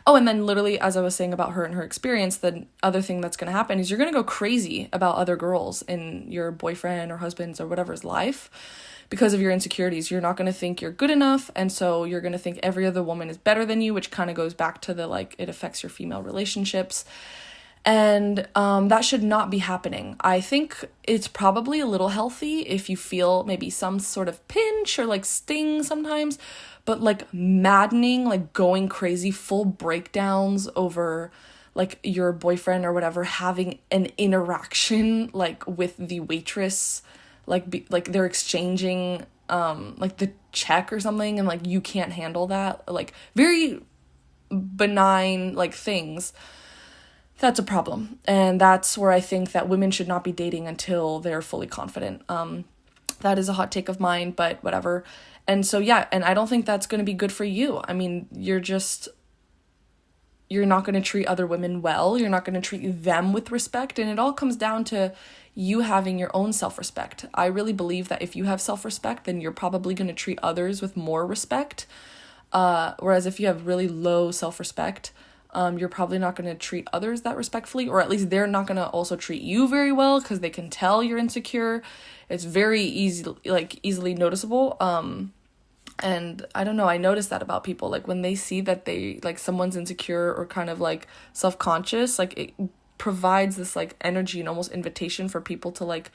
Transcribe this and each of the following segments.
Oh, and then literally, as I was saying about her and her experience, the other thing that's going to happen is you're going to go crazy about other girls in your boyfriend or husband's or whatever's life because of your insecurities. You're not going to think you're good enough, and so you're going to think every other woman is better than you, which kind of goes back to the, like, it affects your female relationships. And that should not be happening. I think it's probably a little healthy if you feel maybe some sort of pinch or like sting sometimes, but like maddening, like going crazy, full breakdowns over like your boyfriend or whatever having an interaction like with the waitress, like they're exchanging like the check or something, and like you can't handle that, like very benign like things. That's a problem. And that's where I think that women should not be dating until they're fully confident. That is a hot take of mine, but whatever. And so, yeah, and I don't think that's going to be good for you. I mean, you're not going to treat other women well. You're not going to treat them with respect. And it all comes down to you having your own self-respect. I really believe that if you have self-respect, then you're probably going to treat others with more respect. Whereas if you have really low self-respect, you're probably not going to treat others that respectfully, or at least they're not going to also treat you very well because they can tell you're insecure. It's very easily noticeable. And I don't know, I noticed that about people, like when they see that they like someone's insecure or kind of like self-conscious, like it provides this like energy and almost invitation for people to like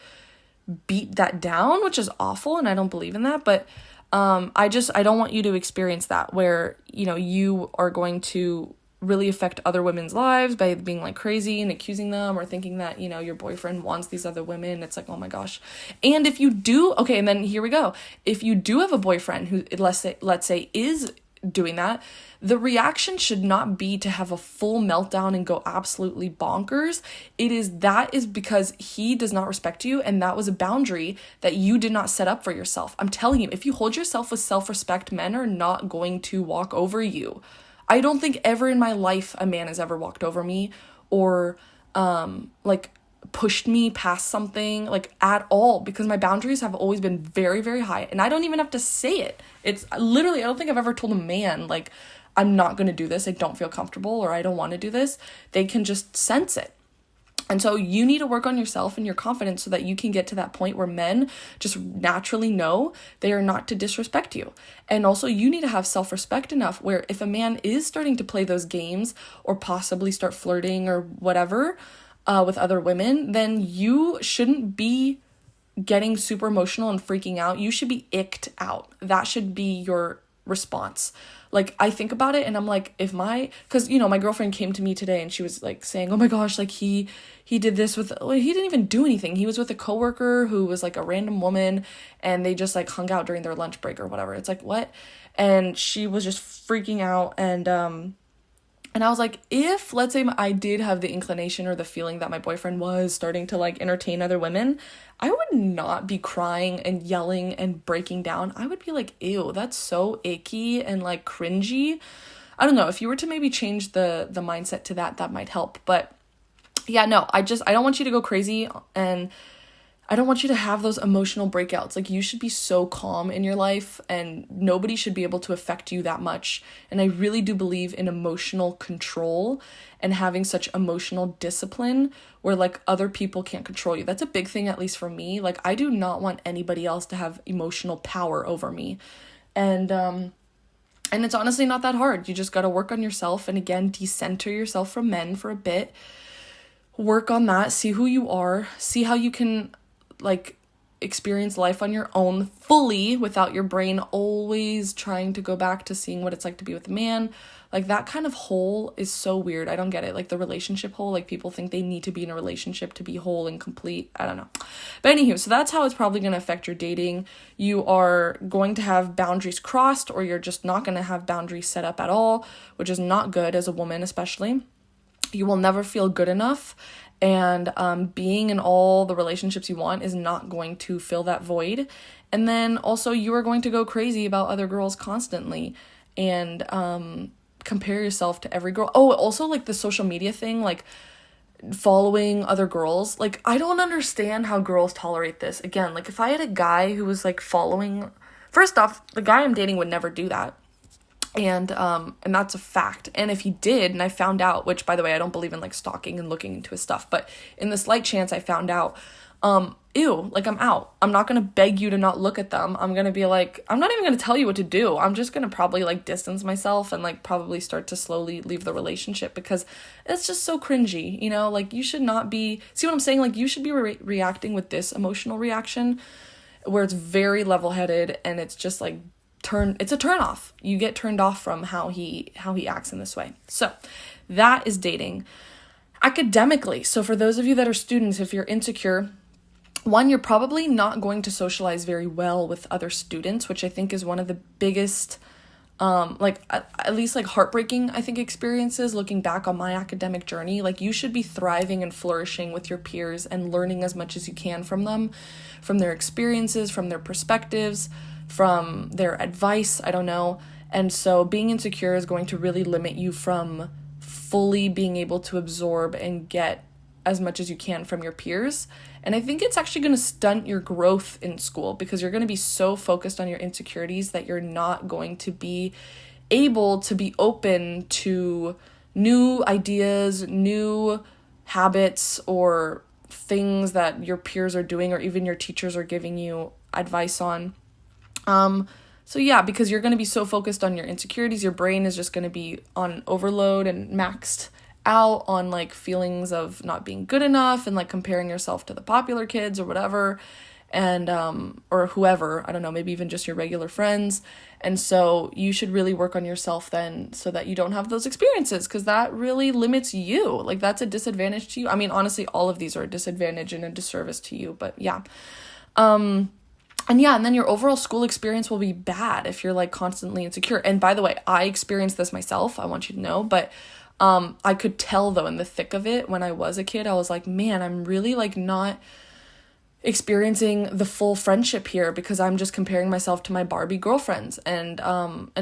beat that down, which is awful, and I don't believe in that. But I don't want you to experience that where, you know, you are going to really affect other women's lives by being like crazy and accusing them or thinking that, you know, your boyfriend wants these other women. It's like, oh my gosh. And if you do, okay, and then here we go. If you do have a boyfriend who, let's say is doing that, the reaction should not be to have a full meltdown and go absolutely bonkers. That is because he does not respect you, and that was a boundary that you did not set up for yourself. I'm telling you, if you hold yourself with self-respect, men are not going to walk over you. I don't think ever in my life a man has ever walked over me or like pushed me past something like at all, because my boundaries have always been very, very high, and I don't even have to say it. It's literally, I don't think I've ever told a man like, I'm not going to do this, I don't feel comfortable, or I don't want to do this. They can just sense it. And so you need to work on yourself and your confidence so that you can get to that point where men just naturally know they are not to disrespect you. And also you need to have self-respect enough where if a man is starting to play those games or possibly start flirting or whatever with other women, then you shouldn't be getting super emotional and freaking out. You should be icked out. That should be your response. Like, I think about it and I'm like, because, you know, my girlfriend came to me today and she was like saying, oh my gosh, like he did this he didn't even do anything. He was with a coworker who was like a random woman, and they just like hung out during their lunch break or whatever. It's like, what? And she was just freaking out. And I was like, if, let's say I did have the inclination or the feeling that my boyfriend was starting to like entertain other women, I would not be crying and yelling and breaking down. I would be like, ew, that's so icky and like cringy. I don't know, if you were to maybe change the mindset to that might help. But yeah, no, I don't want you to go crazy, and I don't want you to have those emotional breakouts. Like, you should be so calm in your life, and nobody should be able to affect you that much. And I really do believe in emotional control and having such emotional discipline where like other people can't control you. That's a big thing, at least for me. Like, I do not want anybody else to have emotional power over me. And it's honestly not that hard. You just got to work on yourself, and again, decenter yourself from men for a bit. Work on that, see who you are, see how you can like experience life on your own fully without your brain always trying to go back to seeing what it's like to be with a man. Like, that kind of hole is so weird. I don't get it. Like, the relationship hole, like people think they need to be in a relationship to be whole and complete. I don't know. But anywho, so that's how it's probably going to affect your dating. You are going to have boundaries crossed, or you're just not going to have boundaries set up at all, which is not good as a woman, especially. You will never feel good enough, and being in all the relationships you want is not going to fill that void. And then also you are going to go crazy about other girls constantly and compare yourself to every girl. Oh, also like the social media thing, like following other girls. Like, I don't understand how girls tolerate this. Again, like if I had a guy who was like following, first off, the guy I'm dating would never do that. And that's a fact. And if he did, and I found out, which by the way, I don't believe in like stalking and looking into his stuff, but in the slight chance I found out, ew, like I'm out. I'm not going to beg you to not look at them. I'm going to be like, I'm not even going to tell you what to do. I'm just going to probably like distance myself and like probably start to slowly leave the relationship, because it's just so cringy, you know, like you should not be, see what I'm saying? Like you should be reacting with this emotional reaction where it's very level-headed, and it's just like it's a turn off. You get turned off from how he acts in this way. So that is dating. Academically, so for those of you that are students, if you're insecure, one, you're probably not going to socialize very well with other students, which I think is one of the biggest, like at least like heartbreaking, I think, experiences looking back on my academic journey. Like you should be thriving and flourishing with your peers and learning as much as you can from them, from their experiences, from their perspectives, from their advice, I don't know. And so being insecure is going to really limit you from fully being able to absorb and get as much as you can from your peers. And I think it's actually going to stunt your growth in school, because you're going to be so focused on your insecurities that you're not going to be able to be open to new ideas, new habits, or things that your peers are doing, or even your teachers are giving you advice on. So yeah, because you're going to be so focused on your insecurities, your brain is just going to be on overload and maxed out on like feelings of not being good enough and like comparing yourself to the popular kids or whatever, and or whoever, I don't know, maybe even just your regular friends. And so you should really work on yourself then, so that you don't have those experiences, because that really limits you. Like that's a disadvantage to you. I mean, honestly, all of these are a disadvantage and a disservice to you, but yeah. And then your overall school experience will be bad if you're like constantly insecure. And by the way, I experienced this myself, I want you to know, but I could tell though in the thick of it when I was a kid, I was like, man, I'm really like not experiencing the full friendship here, because I'm just comparing myself to my Barbie girlfriends. And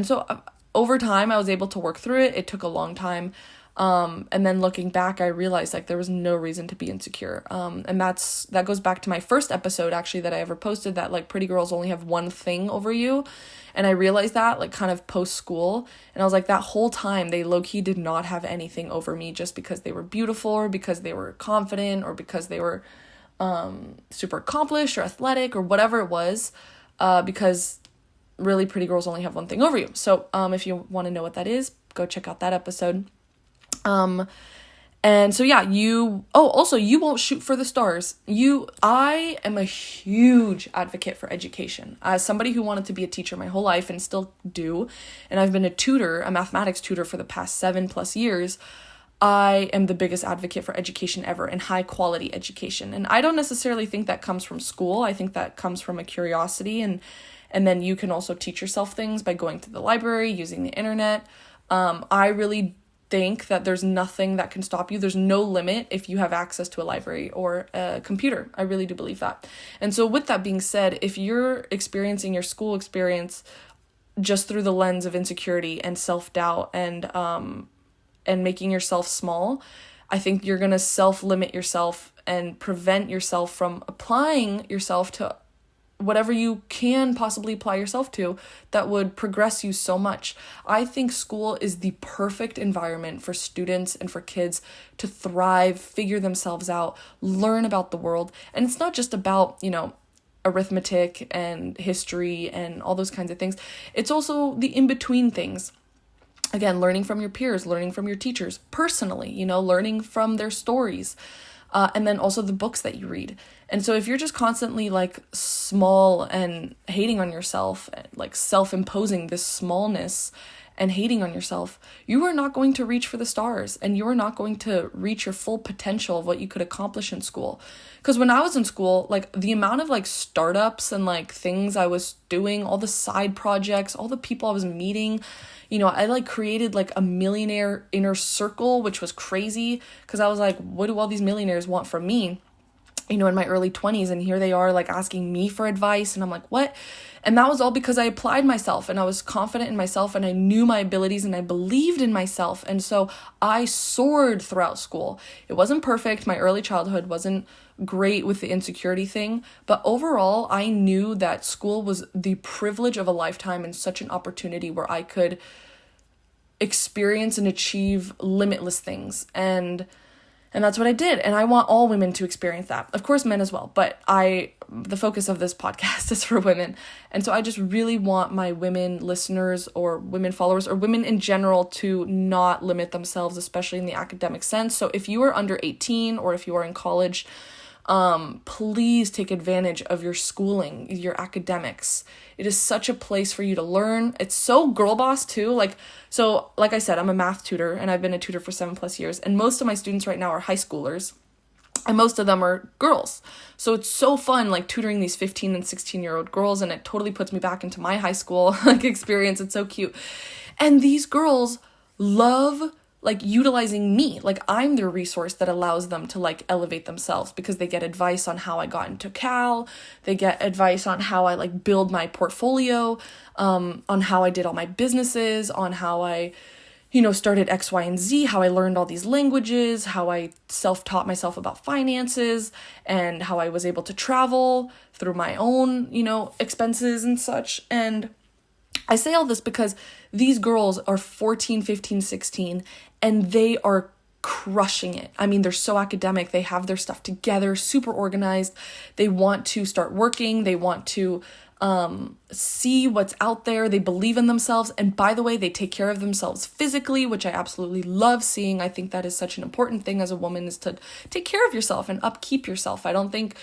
so over time I was able to work through it. It took a long time. And then looking back, I realized like there was no reason to be insecure. And that goes back to my first episode actually that I ever posted, that like pretty girls only have one thing over you. And I realized that like kind of post school, and I was like, that whole time they low-key did not have anything over me just because they were beautiful, or because they were confident, or because they were super accomplished or athletic or whatever it was, because really pretty girls only have one thing over you. So if you want to know what that is, go check out that episode. And so yeah, you won't shoot for the stars. I am a huge advocate for education. As somebody who wanted to be a teacher my whole life and still do, and I've been a mathematics tutor for the past 7+ years, I am the biggest advocate for education ever, and high quality education. And I don't necessarily think that comes from school. I think that comes from a curiosity, and then you can also teach yourself things by going to the library, using the internet. I really think that there's nothing that can stop you. There's no limit if you have access to a library or a computer. I really do believe that. And so with that being said, if you're experiencing your school experience just through the lens of insecurity and self-doubt and making yourself small, I think you're going to self-limit yourself and prevent yourself from applying yourself to whatever you can possibly apply yourself to that would progress you so much. I think school is the perfect environment for students and for kids to thrive, figure themselves out, learn about the world. And it's not just about, arithmetic and history and all those kinds of things. It's also the in-between things. Again, learning from your peers, learning from your teachers personally, learning from their stories. And then also the books that you read. And so if you're just constantly like small and hating on yourself, like self-imposing this smallness and hating on yourself, you are not going to reach for the stars, and you are not going to reach your full potential of what you could accomplish in school. Because when I was in school, like the amount of like startups and like things I was doing, all the side projects, all the people I was meeting, I like created like a millionaire inner circle, which was crazy, because I was like, what do all these millionaires want from me? In my early 20s, and here they are like asking me for advice, and I'm like, what? And that was all because I applied myself, and I was confident in myself, and I knew my abilities, and I believed in myself. And so I soared throughout school. It wasn't perfect. My early childhood wasn't great with the insecurity thing, but overall I knew that school was the privilege of a lifetime and such an opportunity where I could experience and achieve limitless things. And that's what I did. And I want all women to experience that. Of course, men as well. But the focus of this podcast is for women. And so I just really want my women listeners or women followers or women in general to not limit themselves, especially in the academic sense. So if you are under 18 or if you are in college, please take advantage of your schooling, your academics. It is such a place for you to learn. It's so girl boss too. Like I said, I'm a math tutor and I've been a tutor for 7+ years, and most of my students right now are high schoolers and most of them are girls. So it's so fun, like tutoring these 15 and 16-year-old girls, and it totally puts me back into my high school experience. It's so cute. And these girls love utilizing me. I'm their resource that allows them to elevate themselves, because they get advice on how I got into Cal. They get advice on how I build my portfolio, on how I did all my businesses, on how I, started X, Y, and Z, how I learned all these languages, how I self-taught myself about finances, and how I was able to travel through my own, expenses and such. And I say all this because these girls are 14, 15, 16, and they are crushing it. I mean, they're so academic. They have their stuff together, super organized. They want to start working. They want to see what's out there. They believe in themselves. And by the way, they take care of themselves physically, which I absolutely love seeing. I think that is such an important thing as a woman, is to take care of yourself and upkeep yourself. I don't think,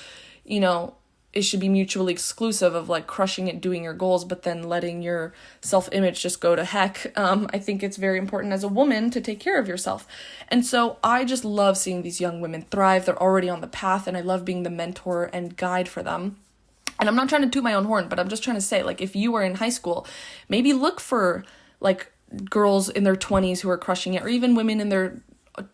it should be mutually exclusive of crushing it, doing your goals, but then letting your self-image just go to heck. I think it's very important as a woman to take care of yourself. And so I just love seeing these young women thrive. They're already on the path, and I love being the mentor and guide for them. And I'm not trying to toot my own horn, but I'm just trying to say, if you are in high school, maybe look for girls in their 20s who are crushing it, or even women in their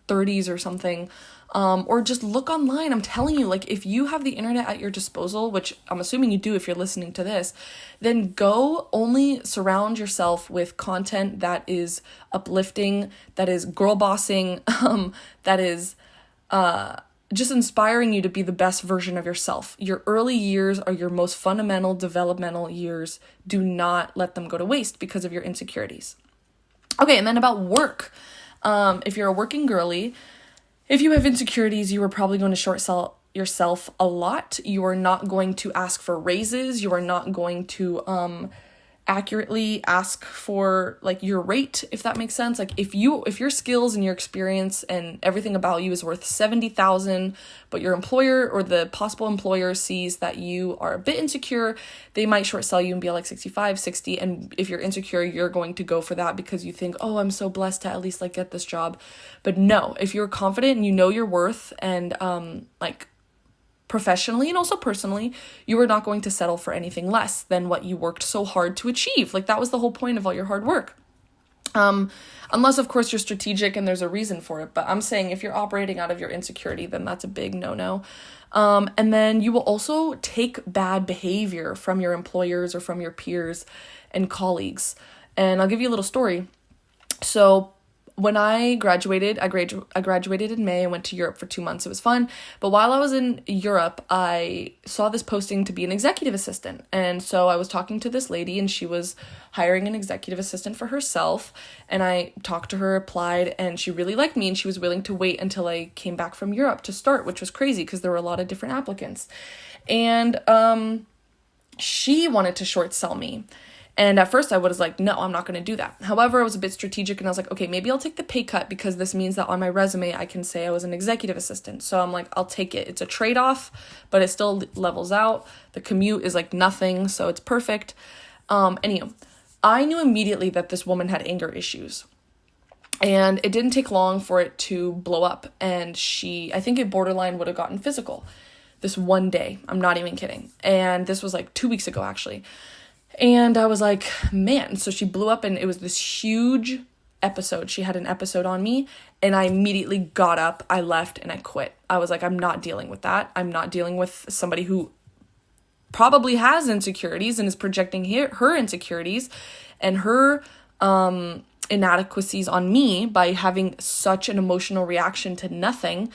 30s or something. Or just look online. I'm telling you, if you have the internet at your disposal, which I'm assuming you do if you're listening to this, then go only surround yourself with content that is uplifting, that is girl bossing, that is just inspiring you to be the best version of yourself. Your early years are your most fundamental developmental years. Do not let them go to waste because of your insecurities. Okay, and then about work. If you're a working girly, if you have insecurities, you are probably going to short sell yourself a lot. You are not going to ask for raises. You are not going to accurately ask for your rate, if that makes sense. If your skills and your experience and everything about you is worth $70,000, but your employer or the possible employer sees that you are a bit insecure, they might short sell you and be 65, 60. And if you're insecure, you're going to go for that because you think, oh, I'm so blessed to at least get this job. But no, if you're confident and you know your worth, and professionally and also personally, you are not going to settle for anything less than what you worked so hard to achieve. That was the whole point of all your hard work. Unless, of course, you're strategic and there's a reason for it. But I'm saying if you're operating out of your insecurity, then that's a big no-no. And then you will also take bad behavior from your employers or from your peers and colleagues. And I'll give you a little story. So when I graduated, I graduated in May. I went to Europe for 2 months. It was fun. But while I was in Europe, I saw this posting to be an executive assistant. And so I was talking to this lady, and she was hiring an executive assistant for herself. And I talked to her, applied, and she really liked me. And she was willing to wait until I came back from Europe to start, which was crazy because there were a lot of different applicants. And she wanted to short sell me. And at first I was like, no, I'm not going to do that. However, I was a bit strategic, and I was like, okay, maybe I'll take the pay cut because this means that on my resume, I can say I was an executive assistant. So I'm like, I'll take it. It's a trade-off, but it still levels out. The commute is nothing, so it's perfect. Anywho, I knew immediately that this woman had anger issues. And it didn't take long for it to blow up. And I think it borderline would have gotten physical this one day. I'm not even kidding. And this was 2 weeks ago, actually. And I was like, man, so she blew up, and it was this huge episode. She had an episode on me, and I immediately got up, I left, and I quit. I was like, I'm not dealing with that. I'm not dealing with somebody who probably has insecurities and is projecting her insecurities and her inadequacies on me by having such an emotional reaction to nothing.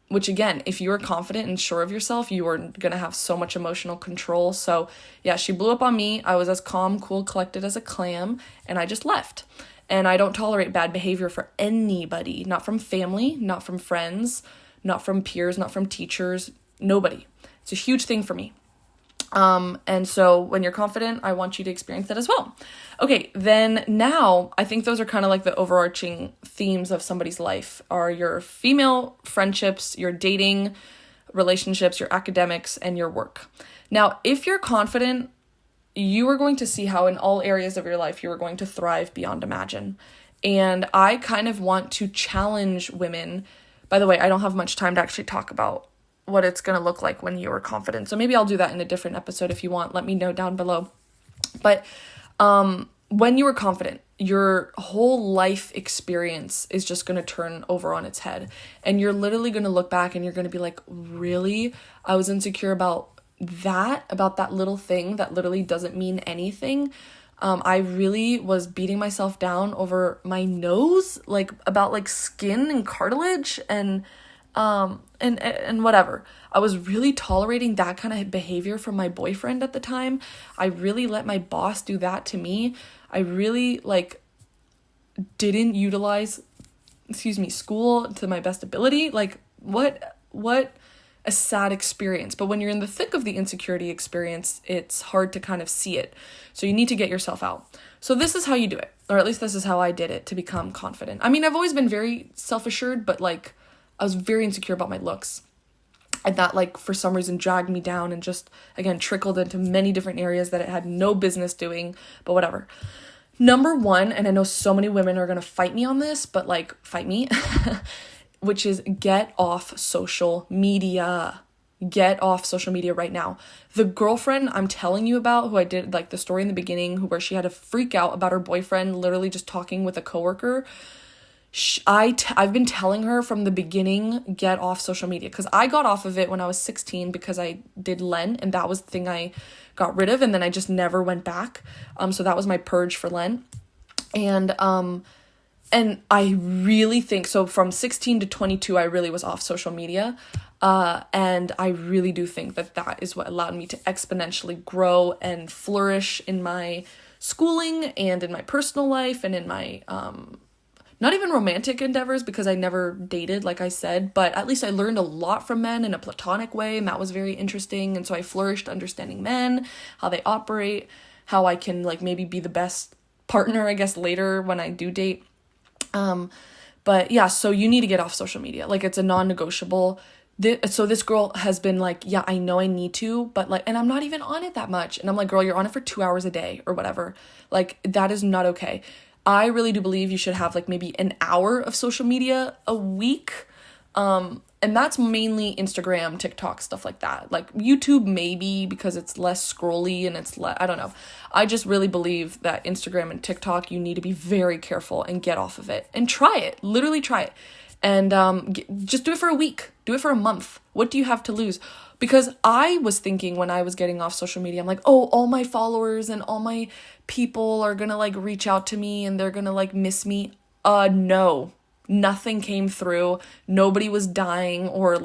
Which again, if you are confident and sure of yourself, you are going to have so much emotional control. So yeah, she blew up on me. I was as calm, cool, collected as a clam, and I just left. And I don't tolerate bad behavior for anybody, not from family, not from friends, not from peers, not from teachers, nobody. It's a huge thing for me. And so when you're confident, I want you to experience that as well. Okay, then now I think those are kind of like the overarching themes of somebody's life are your female friendships, your dating relationships, your academics, and your work. Now, if you're confident, you are going to see how in all areas of your life you are going to thrive beyond imagine. And I kind of want to challenge women. By the way, I don't have much time to actually talk about what it's going to look like when you are confident. So maybe I'll do that in a different episode if you want. Let me know down below. But when you are confident, your whole life experience is just going to turn over on its head. And you're literally going to look back and you're going to be like, really? I was insecure about that little thing that literally doesn't mean anything. I really was beating myself down over my nose, like about like skin and cartilage and whatever. I was really tolerating that kind of behavior from my boyfriend at the time. I really let my boss do that to me. I really didn't utilize, school to my best ability. Like what a sad experience. But when you're in the thick of the insecurity experience, it's hard to kind of see it. So you need to get yourself out. So this is how you do it, or at least this is how I did it to become confident. I mean, I've always been very self-assured, but I was very insecure about my looks. And that for some reason dragged me down and just, again, trickled into many different areas that it had no business doing, but whatever. Number one, and I know so many women are going to fight me on this, but fight me, which is get off social media. Get off social media right now. The girlfriend I'm telling you about, who I did the story in the beginning, where she had to freak out about her boyfriend literally just talking with a coworker, I've been telling her from the beginning, get off social media, because I got off of it when I was 16 because I did Lent, and that was the thing I got rid of, and then I just never went back. So that was my purge for Lent. And I really think, so from 16 to 22, I really was off social media. And I really do think that is what allowed me to exponentially grow and flourish in my schooling and in my personal life and in my, not even romantic endeavors, because I never dated, like I said, but at least I learned a lot from men in a platonic way, and that was very interesting. And so I flourished understanding men, how they operate, how I can maybe be the best partner, I guess, later when I do date. But yeah, so you need to get off social media. It's a non-negotiable. So this girl has been yeah, I know I need to, but and I'm not even on it that much. And I'm like, girl, you're on it for 2 hours a day or whatever. That is not okay. I really do believe you should have maybe an hour of social media a week. And that's mainly Instagram, TikTok, stuff like that. YouTube maybe, because it's less scrolly and it's I don't know. I just really believe that Instagram and TikTok, you need to be very careful and get off of it and try it. Literally try it. And just do it for a week. Do it for a month. What do you have to lose? Because I was thinking when I was getting off social media, I'm like, oh, all my followers and all my people are going to reach out to me and they're going to miss me. No, nothing came through. Nobody was dying or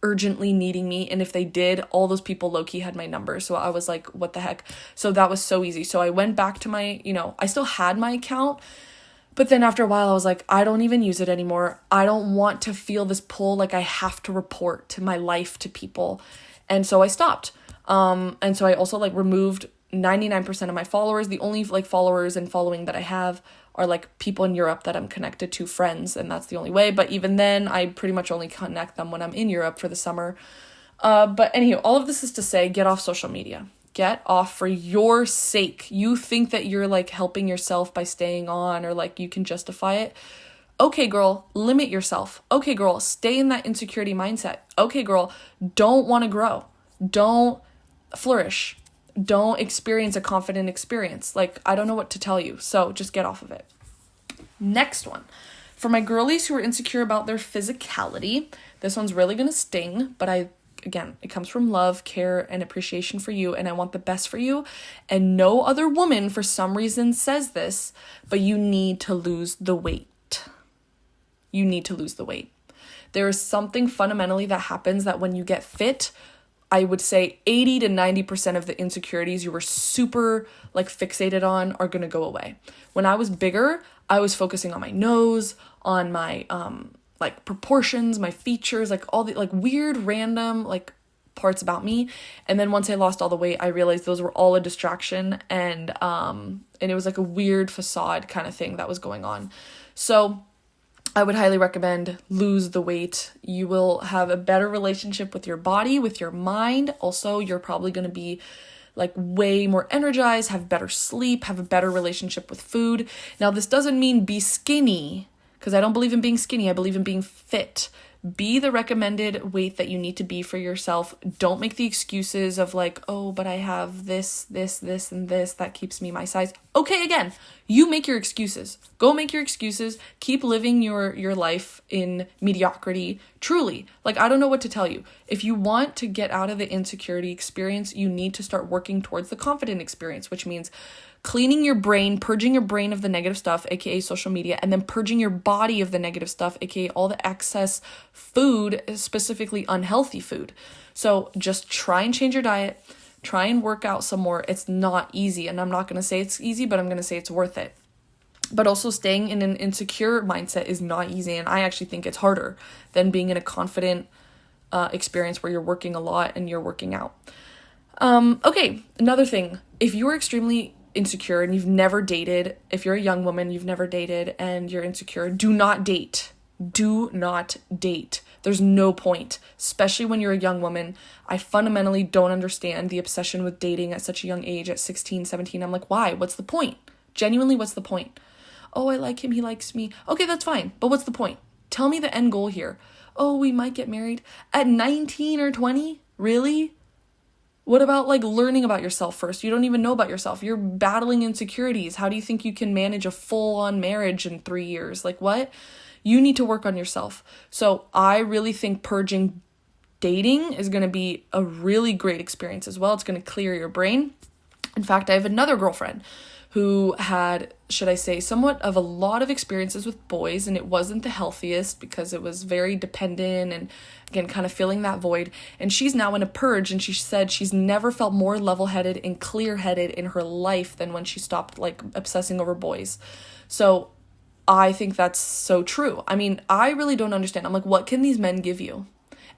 urgently needing me. And if they did, all those people low-key had my number. So I was like, what the heck? So that was so easy. So I went back to my, I still had my account. But then after a while, I was like, I don't even use it anymore. I don't want to feel this pull I have to report to my life to people. And so I stopped. And so I also removed 99% of my followers. The only followers and following that I have are people in Europe that I'm connected to, friends, and that's the only way. But even then, I pretty much only connect them when I'm in Europe for the summer. But anywho, all of this is to say, get off social media. Get off for your sake. You think that you're helping yourself by staying on, or you can justify it. Okay, girl, limit yourself. Okay, girl, stay in that insecurity mindset. Okay, girl, don't want to grow. Don't flourish. Don't experience a confident experience. I don't know what to tell you. So just get off of it. Next one. For my girlies who are insecure about their physicality, this one's really going to sting, but again, it comes from love, care, and appreciation for you, and I want the best for you. And no other woman, for some reason, says this, but you need to lose the weight. You need to lose the weight. There is something fundamentally that happens that when you get fit, I would say 80 to 90% of the insecurities you were super like fixated on are going to go away. When I was bigger, I was focusing on my nose, on my like proportions, my features, like all the like weird random like parts about me. And then once I lost all the weight, I realized those were all a distraction, and it was like a weird facade kind of thing that was going on. So I would highly recommend lose the weight. You will have a better relationship with your body, with your mind. Also, you're probably going to be like way more energized, have better sleep, have a better relationship with food. Now, this doesn't mean be skinny, because I don't believe in being skinny. I believe in being fit. Be the recommended weight that you need to be for yourself. Don't make the excuses of like, oh, but I have this, and this that keeps me my size. Okay, again, you make your excuses. Go make your excuses. Keep living your life in mediocrity. Truly, like, I don't know what to tell you. If you want to get out of the insecurity experience, you need to start working towards the confident experience, which means cleaning your brain, purging your brain of the negative stuff, aka social media, and then purging your body of the negative stuff, aka all the excess food, specifically unhealthy food. So just try and change your diet, try and work out some more. It's not easy, and I'm not going to say it's easy, but I'm going to say it's worth it. But also staying in an insecure mindset is not easy, and I actually think it's harder than being in a confident experience where you're working a lot and you're working out. Okay, another thing. If you're extremely insecure and you've never dated, if you're a young woman, you've never dated and you're insecure, do not date. Do not date. There's no point, especially when you're a young woman. I fundamentally don't understand the obsession with dating at such a young age, at 16, 17. I'm like, why? What's the point? Genuinely, what's the point? Oh, I like him, he likes me. Okay, that's fine, but what's the point? Tell me the end goal here. Oh, we might get married at 19 or 20? Really? What about like learning about yourself first? You don't even know about yourself. You're battling insecurities. How do you think you can manage a full-on marriage in 3 years? Like what? You need to work on yourself. So I really think purging dating is going to be a really great experience as well. It's going to clear your brain. In fact, I have another girlfriend who had, should I say, somewhat of a lot of experiences with boys, and it wasn't the healthiest because it was very dependent and, again, kind of filling that void. And she's now in a purge, and she said she's never felt more level-headed and clear-headed in her life than when she stopped, like, obsessing over boys. So I think that's so true. I mean, I really don't understand. I'm like, what can these men give you?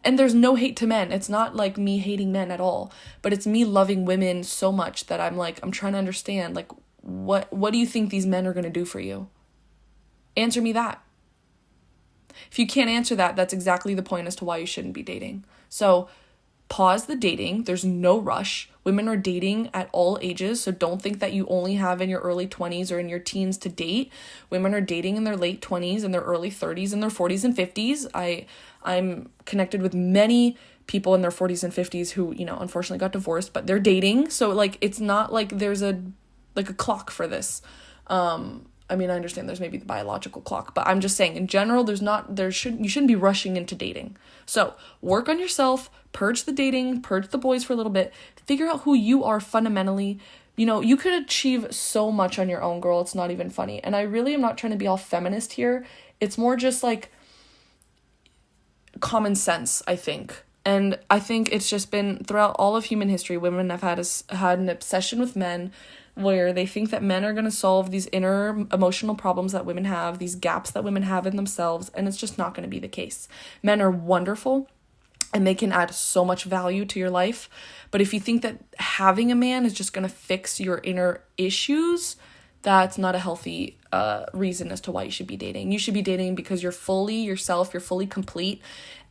And there's no hate to men. It's not like me hating men at all, but it's me loving women so much that I'm like, I'm trying to understand, like, what do you think these men are going to do for you? Answer me that. If you can't answer that, that's exactly the point as to why you shouldn't be dating. So pause the dating. There's no rush. Women are dating at all ages, so don't think that you only have in your early 20s or in your teens to date. Women are dating in their late 20s and their early 30s and their 40s and 50s. I'm connected with many people in their 40s and 50s who, unfortunately got divorced, but they're dating. So like, it's not like there's a clock for this. I mean, I understand there's maybe the biological clock, but I'm just saying in general, you shouldn't be rushing into dating. So work on yourself, purge the dating, purge the boys for a little bit, figure out who you are fundamentally. You could achieve so much on your own, girl. It's not even funny. And I really am not trying to be all feminist here. It's more just like common sense, I think. And I think it's just been throughout all of human history, women have had an obsession with men where they think that men are going to solve these inner emotional problems that women have, these gaps that women have in themselves, and it's just not going to be the case. Men are wonderful, and they can add so much value to your life, but if you think that having a man is just going to fix your inner issues, that's not a healthy reason as to why you should be dating. You should be dating because you're fully yourself, you're fully complete,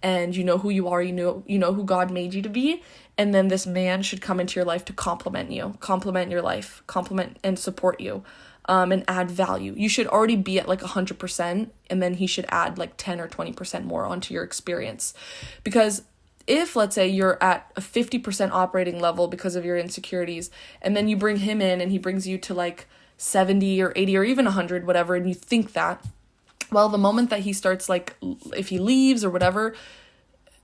and you know who you are, you know who God made you to be, and then this man should come into your life to complement you, complement your life, complement and support you, and add value. You should already be at like 100%, and then he should add like 10 or 20% more onto your experience. Because if, let's say, you're at a 50% operating level because of your insecurities, and then you bring him in and he brings you to like 70 or 80 or even 100, whatever, and you think that, well, the moment that he starts, like, if he leaves or whatever,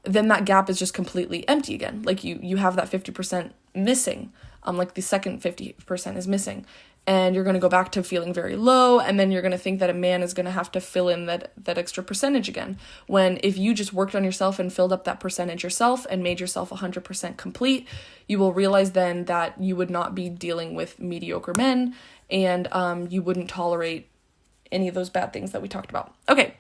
then that gap is just completely empty again. Like you have that 50% missing. Like the second 50% is missing. and you're going to go back to feeling very low, and then you're going to think that a man is going to have to fill in that extra percentage again. When if you just worked on yourself and filled up that percentage yourself and made yourself 100% complete, you will realize then that you would not be dealing with mediocre men, and you wouldn't tolerate any of those bad things that we talked about. Okay.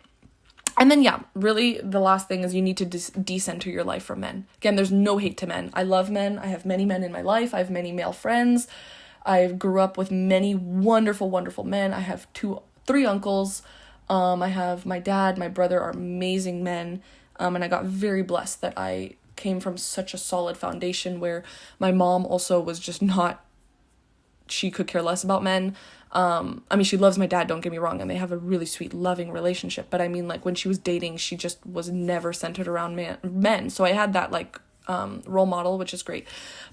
And then, yeah, really the last thing is you need to decenter your life from men. Again, there's no hate to men. I love men. I have many men in my life. I have many male friends. I grew up with many wonderful, wonderful men. I have 3 uncles. I have my dad, my brother are amazing men. And I got very blessed that I came from such a solid foundation where my mom also was just not, she could care less about men. I mean, she loves my dad, don't get me wrong, and they have a really sweet, loving relationship. But I mean, like, when she was dating, she just was never centered around men. So I had that, like, role model, which is great.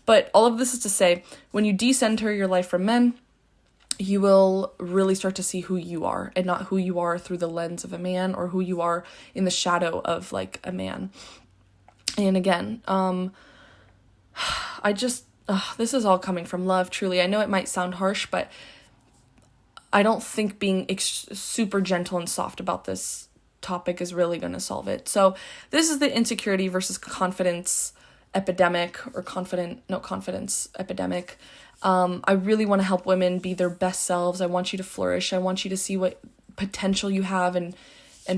But all of this is to say, when you decenter your life from men, you will really start to see who you are, and not who you are through the lens of a man, or who you are in the shadow of, like, a man. And again, this is all coming from love, truly. I know it might sound harsh, but I don't think being super gentle and soft about this topic is really going to solve it. So this is the insecurity versus confidence epidemic, or confidence epidemic. I really want to help women be their best selves. I want you to flourish. I want you to see what potential you have and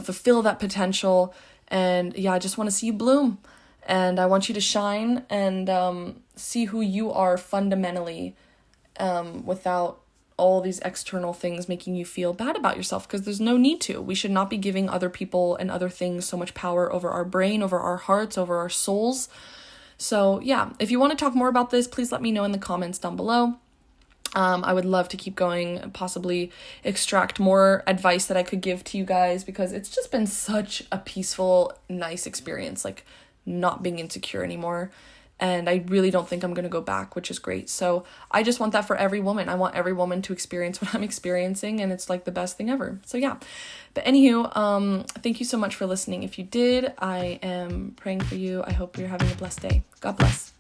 fulfill that potential. And yeah, I just want to see you bloom. And I want you to shine and see who you are fundamentally, without all these external things making you feel bad about yourself, because there's no need to. We should not be giving other people and other things so much power over our brain, over our hearts, over our souls. So yeah, if you want to talk more about this, please let me know in the comments down below. I would love to keep going and possibly extract more advice that I could give to you guys, because it's just been such a peaceful, nice experience, like not being insecure anymore. And I really don't think I'm going to go back, which is great. So I just want that for every woman. I want every woman to experience what I'm experiencing, and it's like the best thing ever. So yeah. But anywho, thank you so much for listening. If you did, I am praying for you. I hope you're having a blessed day. God bless.